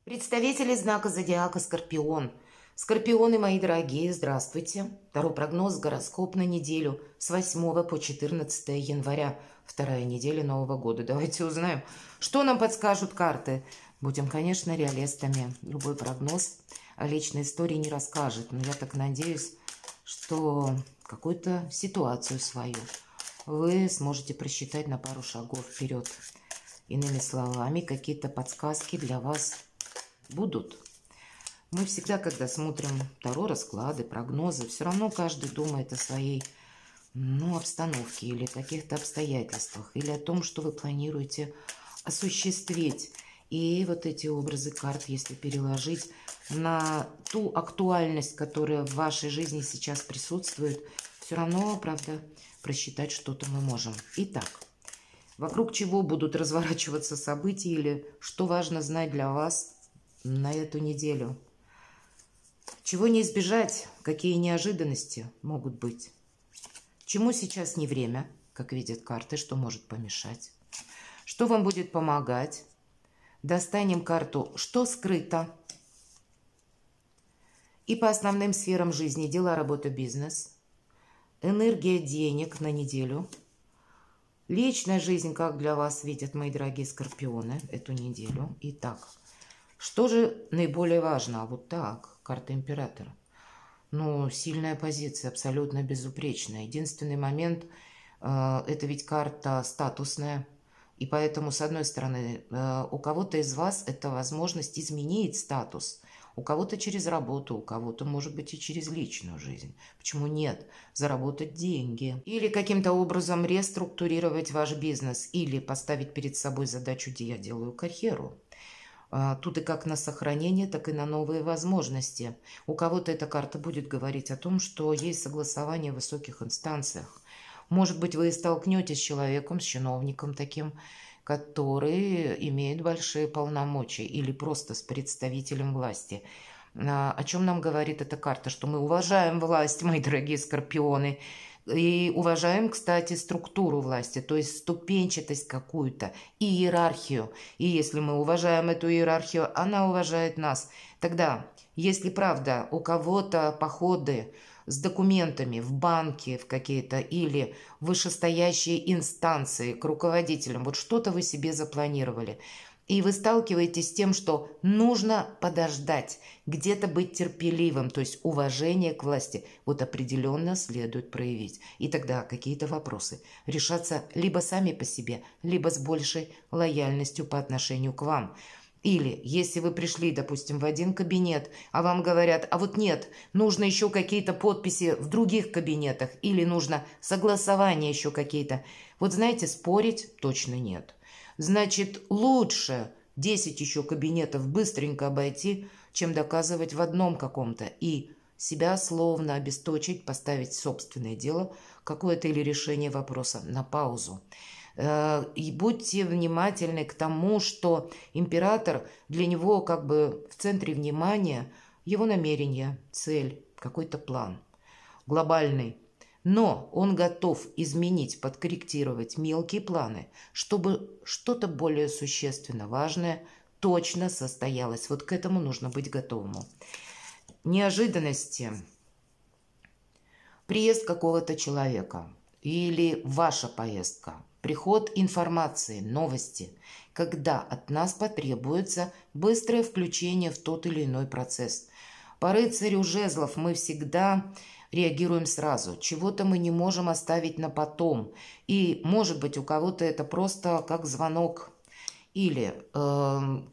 Представители знака зодиака Скорпион. Скорпионы, мои дорогие, здравствуйте. Второй прогноз, гороскоп на неделю с 8 по 14 января. Вторая неделя Нового года. Давайте узнаем, что нам подскажут карты. Будем, конечно, реалистами. Любой прогноз о личной истории не расскажет. Но я так надеюсь, что какую-то ситуацию свою вы сможете просчитать на пару шагов вперед. Иными словами, какие-то подсказки для вас будут. Мы всегда, когда смотрим Таро, расклады, прогнозы, все равно каждый думает о своей обстановке или каких-то обстоятельствах, или о том, что вы планируете осуществить. И вот эти образы карт, если переложить на ту актуальность, которая в вашей жизни сейчас присутствует, все равно, правда, просчитать что-то мы можем. Итак, вокруг чего будут разворачиваться события или что важно знать для вас на эту неделю? Чего не избежать? Какие неожиданности могут быть? Чему сейчас не время, как видят карты, что может помешать? Что вам будет помогать? Достанем карту «Что скрыто?» И по основным сферам жизни: дела, работа, бизнес, энергия денег на неделю, личная жизнь, как для вас видят мои дорогие скорпионы эту неделю. Итак, что же наиболее важно? Вот так, карта императора. Сильная позиция, абсолютно безупречная. Единственный момент, это ведь карта статусная. И поэтому, с одной стороны, у кого-то из вас это возможность изменить статус. У кого-то через работу, у кого-то, может быть, и через личную жизнь. Почему нет? Заработать деньги. Или каким-то образом реструктурировать ваш бизнес. Или поставить перед собой задачу, где я делаю карьеру. Тут и как на сохранение, так и на новые возможности. У кого-то эта карта будет говорить о том, что есть согласование в высоких инстанциях. Может быть, вы столкнетесь с человеком, с чиновником таким, который имеет большие полномочия, или просто с представителем власти. О чем нам говорит эта карта? Что мы уважаем власть, мои дорогие скорпионы, и уважаем, кстати, структуру власти, то есть ступенчатость какую-то, и иерархию. И если мы уважаем эту иерархию, она уважает нас. Тогда, если правда у кого-то походы с документами в банки в какие-то или вышестоящие инстанции к руководителям, вот что-то вы себе запланировали, и вы сталкиваетесь с тем, что нужно подождать, где-то быть терпеливым, то есть уважение к власти, вот определенно следует проявить. И тогда какие-то вопросы решатся либо сами по себе, либо с большей лояльностью по отношению к вам. Или если вы пришли, допустим, в один кабинет, а вам говорят: а вот нет, нужно еще какие-то подписи в других кабинетах, или нужно согласования еще какие-то. Вот знаете, спорить точно нет. Значит, лучше 10 еще кабинетов быстренько обойти, чем доказывать в одном каком-то. И себя словно обесточить, поставить собственное дело, какое-то или решение вопроса на паузу. И будьте внимательны к тому, что император, для него как бы в центре внимания его намерение, цель, какой-то план глобальный. Но он готов изменить, подкорректировать мелкие планы, чтобы что-то более существенно важное точно состоялось. Вот к этому нужно быть готовым. Неожиданности. Приезд какого-то человека или ваша поездка. Приход информации, новости, когда от нас потребуется быстрое включение в тот или иной процесс. По рыцарю жезлов мы всегда реагируем сразу. Чего-то мы не можем оставить на потом. И, может быть, у кого-то это просто как звонок. Или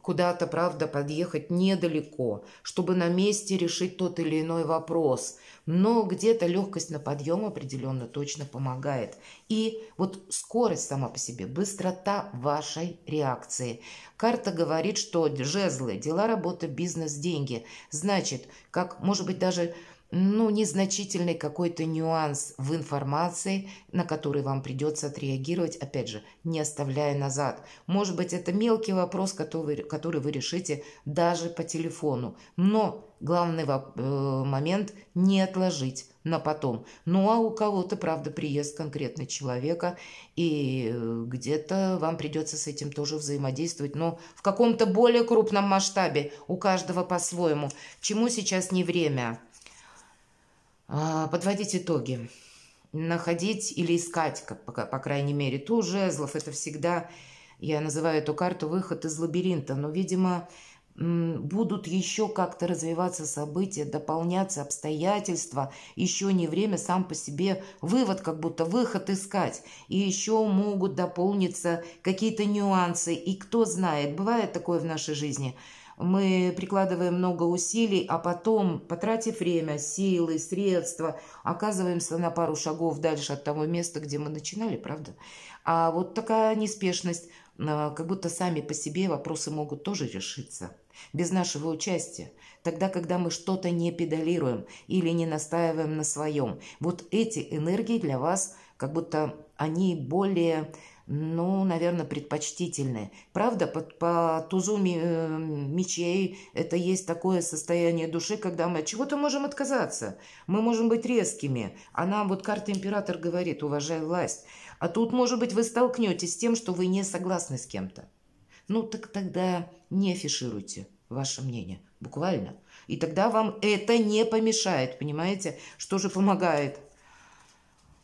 куда-то, правда, подъехать недалеко, чтобы на месте решить тот или иной вопрос. Но где-то легкость на подъем определенно точно помогает. И вот скорость сама по себе, быстрота вашей реакции. Карта говорит, что жезлы, дела, работа, бизнес, деньги. Значит, как, может быть, даже ну, незначительный какой-то нюанс в информации, на который вам придется отреагировать, опять же, не оставляя назад. Может быть, это мелкий вопрос, который вы решите даже по телефону. Но главный момент не отложить на потом. Ну, а у кого-то, правда, приезд конкретно человека, и где-то вам придется с этим тоже взаимодействовать, но в каком-то более крупном масштабе, у каждого по-своему. Чему сейчас не время? Подводить итоги. Находить или искать, по крайней мере, туз жезлов. Это всегда, я называю эту карту, выход из лабиринта. Но, видимо, будут еще как-то развиваться события, дополняться обстоятельства. Еще не время сам по себе вывод, как будто выход искать. И еще могут дополниться какие-то нюансы. И кто знает, бывает такое в нашей жизни – мы прикладываем много усилий, а потом, потратив время, силы, средства, оказываемся на пару шагов дальше от того места, где мы начинали, правда? А вот такая неспешность, как будто сами по себе вопросы могут тоже решиться без нашего участия. Тогда, когда мы что-то не педалируем или не настаиваем на своем. Вот эти энергии для вас, как будто они более, ну, наверное, предпочтительные. Правда, по тузу мечей это есть такое состояние души, когда мы от чего-то можем отказаться. Мы можем быть резкими. А нам вот карта император говорит: уважай власть. А тут, может быть, вы столкнетесь с тем, что вы не согласны с кем-то. Ну, так тогда не афишируйте ваше мнение. Буквально. И тогда вам это не помешает, понимаете? Что же помогает?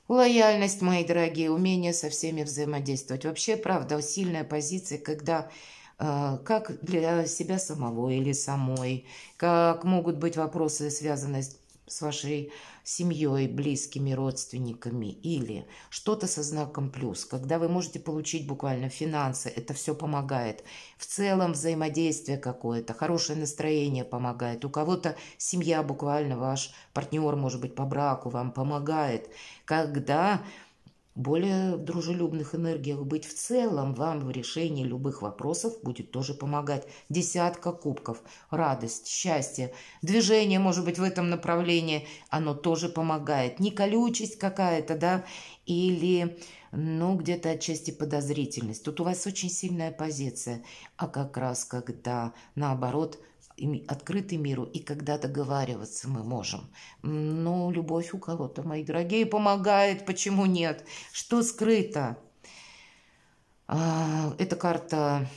Лояльность, мои дорогие, умение со всеми взаимодействовать. Вообще, правда, сильная позиция, когда как для себя самого или самой, как могут быть вопросы, связанные с вашей семьей, близкими, родственниками, или что-то со знаком плюс, когда вы можете получить буквально финансы, это все помогает. В целом взаимодействие какое-то, хорошее настроение помогает. У кого-то семья буквально, ваш партнер, может быть, по браку вам помогает. Когда более в дружелюбных энергиях быть в целом вам в решении любых вопросов будет тоже помогать. Десятка кубков, радость, счастье, движение, может быть, в этом направлении, оно тоже помогает. Не колючесть какая-то, да, или, ну, где-то отчасти подозрительность. Тут у вас очень сильная позиция. А как раз когда, наоборот, открыты миру, и когда договариваться мы можем. Но любовь у кого-то, мои дорогие, помогает, почему нет? Что скрыто? Это карта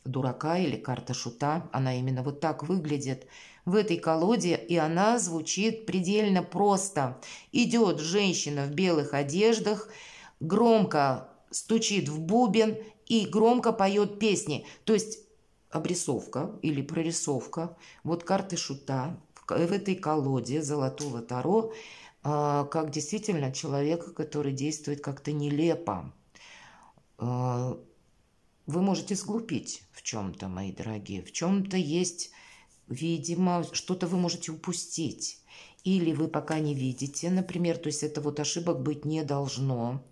дурака или карта шута, она именно вот так выглядит в этой колоде, и она звучит предельно просто. Идет женщина в белых одеждах, громко стучит в бубен и громко поет песни. То есть обрисовка или прорисовка вот карты шута в этой колоде золотого таро, как действительно человека, который действует как-то нелепо. Вы можете сглупить в чем-то, мои дорогие, в чем-то есть, видимо, что-то вы можете упустить. Или вы пока не видите, например, то есть это вот ошибок быть не должно.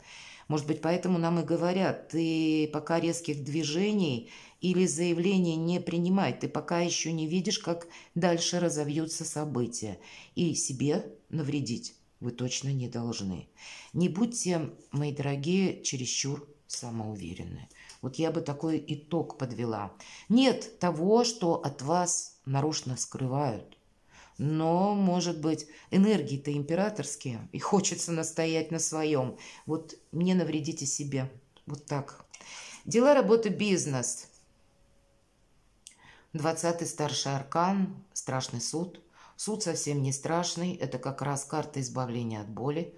Может быть, поэтому нам и говорят: ты пока резких движений или заявлений не принимай, ты пока еще не видишь, как дальше разовьются события. И себе навредить вы точно не должны. Не будьте, мои дорогие, чересчур самоуверенны. Вот я бы такой итог подвела. Нет того, что от вас нарочно скрывают. Но, может быть, энергии-то императорские, и хочется настоять на своем. Вот не навредите себе. Вот так. Дела, работа, бизнес. 20-й старший аркан, страшный суд. Суд совсем не страшный, это как раз карта избавления от боли,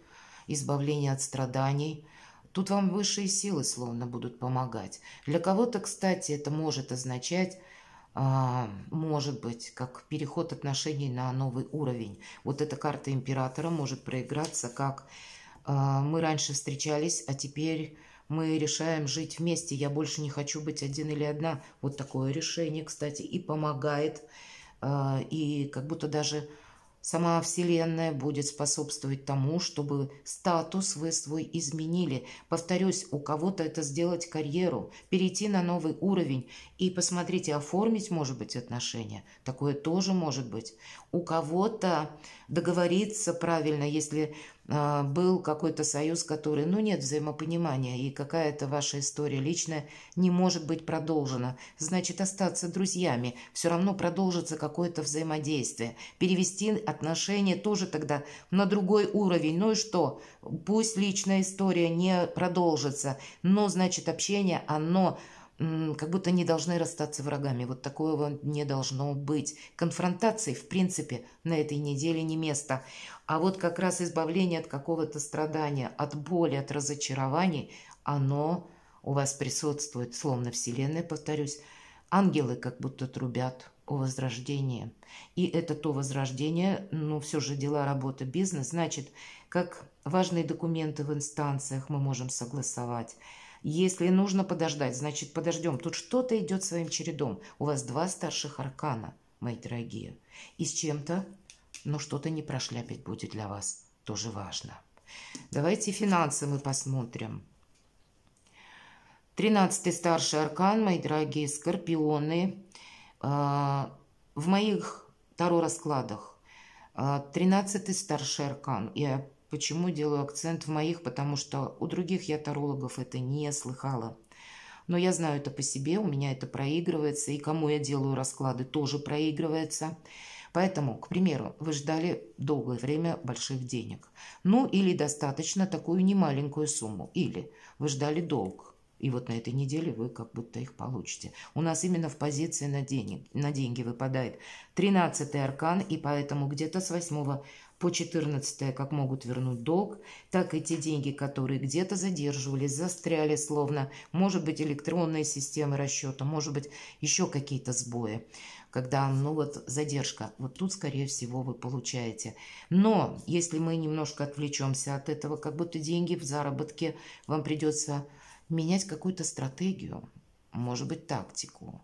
избавления от страданий. Тут вам высшие силы словно будут помогать. Для кого-то, кстати, это может означать, может быть, как переход отношений на новый уровень. Вот эта карта императора может проиграться, как мы раньше встречались, а теперь мы решаем жить вместе. Я больше не хочу быть один или одна. Вот такое решение, кстати, и помогает, и как будто даже Сама Вселенная будет способствовать тому, чтобы статус вы свой изменили. Повторюсь, у кого-то это сделать карьеру, перейти на новый уровень и, посмотрите, оформить, может быть, отношения. Такое тоже может быть. У кого-то договориться правильно, если был какой-то союз, который, ну, нет взаимопонимания, и какая-то ваша история личная не может быть продолжена. Значит, остаться друзьями, все равно продолжится какое-то взаимодействие. Перевести отношения тоже тогда на другой уровень. Ну и что? Пусть личная история не продолжится, но, значит, общение, оно как будто не должны расстаться врагами. Вот такого не должно быть. Конфронтации, в принципе, на этой неделе не место. А вот как раз избавление от какого-то страдания, от боли, от разочарований, оно у вас присутствует, словно Вселенная, повторюсь. Ангелы как будто трубят о возрождении. И это то возрождение, ну, все же дела, работа, бизнес, значит, как важные документы в инстанциях мы можем согласовать. Если нужно подождать, значит, подождем. Тут что-то идет своим чередом. У вас 2 старших аркана, мои дорогие. И с чем-то, но что-то не прошляпить будет для вас. Тоже важно. Давайте финансы мы посмотрим. 13-й старший аркан, мои дорогие скорпионы. В моих таро-раскладах 13-й старший аркан. Я почему делаю акцент в моих? Потому что у других я тарологов это не слыхала. Но я знаю это по себе, у меня это проигрывается, и кому я делаю расклады, тоже проигрывается. Поэтому, к примеру, вы ждали долгое время больших денег. Ну, или достаточно такую немаленькую сумму. Или вы ждали долг. И вот на этой неделе вы как будто их получите. У нас именно в позиции на деньги выпадает 13-й аркан, и поэтому где-то с 8 по 14 как могут вернуть долг, так и те деньги, которые где-то задерживались, застряли словно, может быть, электронные системы расчета, может быть, еще какие-то сбои, когда, ну вот, задержка, вот тут, скорее всего, вы получаете. Но если мы немножко отвлечемся от этого, как будто деньги в заработке, вам придется менять какую-то стратегию, может быть, тактику,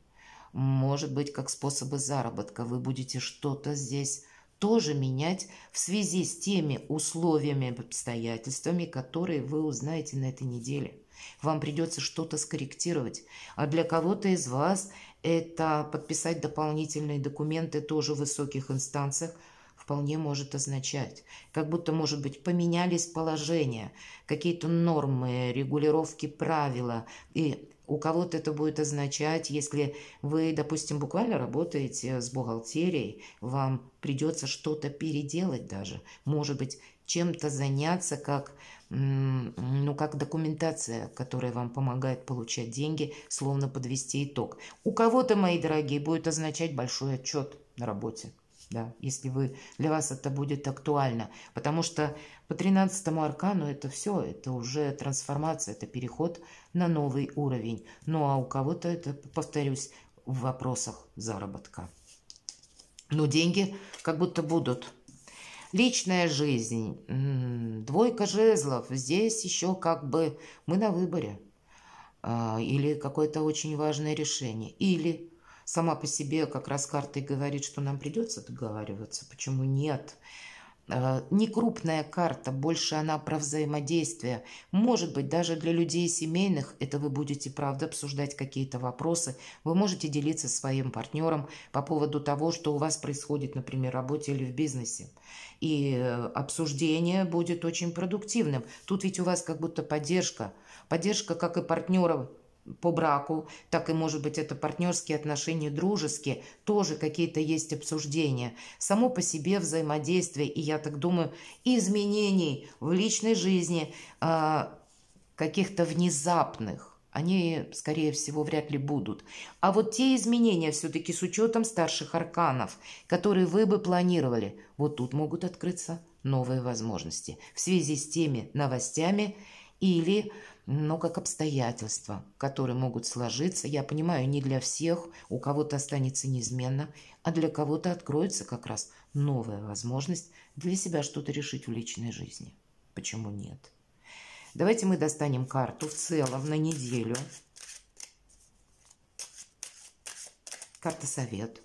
может быть, как способы заработка. Вы будете что-то здесь тоже менять в связи с теми условиями, обстоятельствами, которые вы узнаете на этой неделе. Вам придется что-то скорректировать. А для кого-то из вас это подписать дополнительные документы тоже в высоких инстанциях, вполне может означать. Как будто, может быть, поменялись положения, какие-то нормы, регулировки, правила. И у кого-то это будет означать, если вы, допустим, буквально работаете с бухгалтерией, вам придется что-то переделать даже. Может быть, чем-то заняться, как, ну, как документация, которая вам помогает получать деньги, словно подвести итог. У кого-то, мои дорогие, будет означать большой отчет на работе. Да, если для вас это будет актуально. Потому что по 13-му аркану это все, это уже трансформация, это переход на новый уровень. Ну а у кого-то это, повторюсь, в вопросах заработка. Но деньги как будто будут. Личная жизнь. 2 жезлов. Здесь еще как бы мы на выборе. Или какое-то очень важное решение. Или сама по себе как раз карта и говорит, что нам придется договариваться. Почему нет? Не крупная карта, больше она про взаимодействие. Может быть, даже для людей семейных это вы будете, правда, обсуждать какие-то вопросы. Вы можете делиться своим партнером по поводу того, что у вас происходит, например, в работе или в бизнесе. И обсуждение будет очень продуктивным. Тут ведь у вас как будто поддержка. Поддержка как и партнеров по браку, так и, может быть, это партнерские отношения, дружеские, тоже какие-то есть обсуждения. Само по себе взаимодействие, и я так думаю, изменений в личной жизни, каких-то внезапных, они, скорее всего, вряд ли будут. А вот те изменения все-таки с учетом старших арканов, которые вы бы планировали, вот тут могут открыться новые возможности в связи с теми новостями или, ну, как обстоятельства, которые могут сложиться. Я понимаю, не для всех, у кого-то останется неизменно, а для кого-то откроется как раз новая возможность для себя что-то решить в личной жизни. Почему нет? Давайте мы достанем карту в целом на неделю. Карта совет.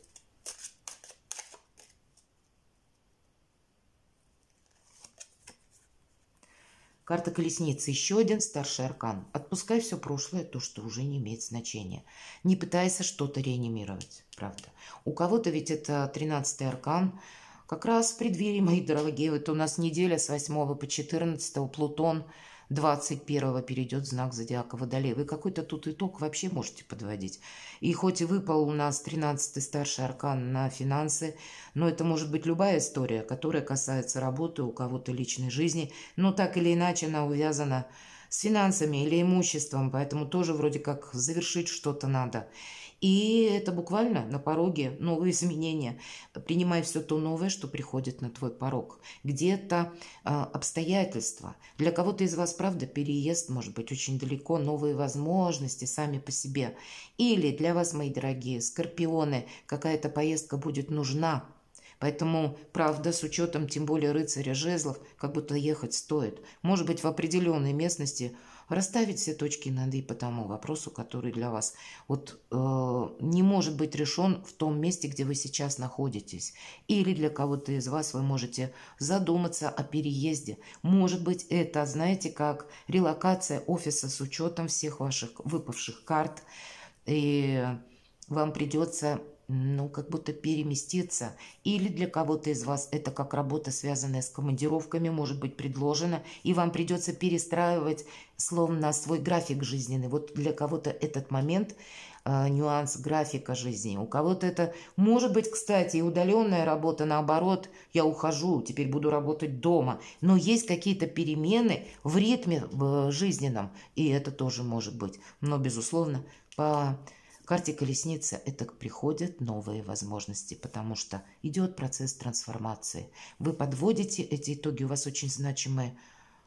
Карта колесницы. Еще один старший аркан. Отпускай все прошлое, то, что уже не имеет значения. Не пытайся что-то реанимировать, правда. У кого-то ведь это 13-й аркан. Как раз в преддверии, мои дорогие, вот у нас неделя с 8 по 14 Плутон 21 перейдет в знак зодиака Водолей. Вы какой-то тут итог вообще можете подводить. И хоть и выпал у нас 13-й старший аркан на финансы, но это может быть любая история, которая касается работы, у кого-то личной жизни, но так или иначе она увязана с финансами или имуществом, поэтому тоже вроде как завершить что-то надо. И это буквально на пороге новые изменения. Принимай все то новое, что приходит на твой порог. Где-то обстоятельства. Для кого-то из вас, правда, переезд может быть очень далеко, новые возможности сами по себе. Или для вас, мои дорогие скорпионы, какая-то поездка будет нужна. Поэтому, правда, с учетом тем более рыцаря жезлов, как будто ехать стоит. Может быть, в определенной местности расставить все точки над «и» по тому вопросу, который для вас не может быть решен в том месте, где вы сейчас находитесь. Или для кого-то из вас вы можете задуматься о переезде. Может быть, это, знаете, как релокация офиса с учетом всех ваших выпавших карт. И вам придется как будто переместиться. Или для кого-то из вас это как работа, связанная с командировками, может быть предложена, и вам придется перестраивать словно свой график жизненный. Вот для кого-то этот момент, нюанс графика жизни. У кого-то это может быть, кстати, и удаленная работа, наоборот, я ухожу, теперь буду работать дома. Но есть какие-то перемены в ритме жизненном, и это тоже может быть. Но, безусловно, по карте колесницы это приходят новые возможности, потому что идет процесс трансформации. Вы подводите эти итоги, у вас очень значимые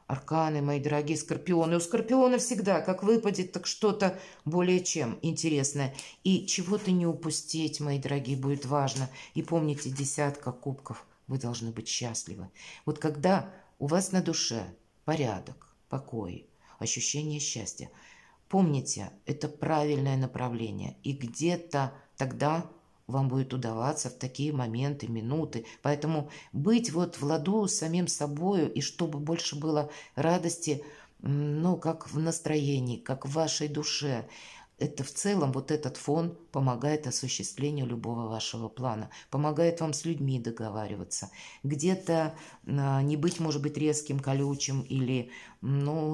арканы, мои дорогие скорпионы. У скорпиона всегда, как выпадет, так что-то более чем интересное. И чего-то не упустить, мои дорогие, будет важно. И помните, 10 кубков, вы должны быть счастливы. Вот когда у вас на душе порядок, покой, ощущение счастья, помните, это правильное направление. И где-то тогда вам будет удаваться в такие моменты, минуты. Поэтому быть в ладу с самим собой, и чтобы больше было радости, как в настроении, как в вашей душе. Это в целом, этот фон помогает осуществлению любого вашего плана, помогает вам с людьми договариваться, где-то не быть, может быть, резким, колючим или,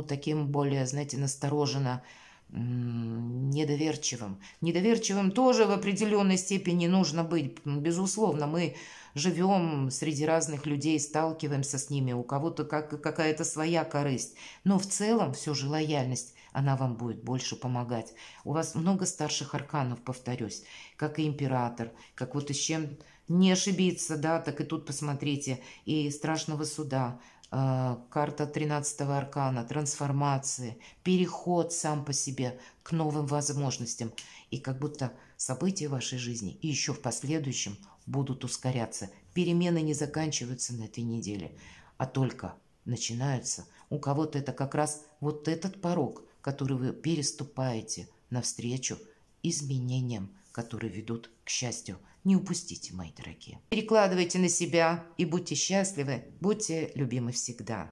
таким более, знаете, настороженно, недоверчивым. Недоверчивым тоже в определенной степени нужно быть. Безусловно, мы живем среди разных людей, сталкиваемся с ними, у кого-то какая-то своя корысть. Но в целом все же лояльность, она вам будет больше помогать. У вас много старших арканов, повторюсь, как и император, как и с чем не ошибиться, да, так и тут посмотрите, и страшного суда, карта 13-го аркана, трансформации, переход сам по себе к новым возможностям. И как будто события в вашей жизни и еще в последующем будут ускоряться. Перемены не заканчиваются на этой неделе, а только начинаются. У кого-то это как раз этот порог, который вы переступаете навстречу изменениям, которые ведут к счастью. Не упустите, мои дорогие. Перекладывайте на себя и будьте счастливы, будьте любимы всегда.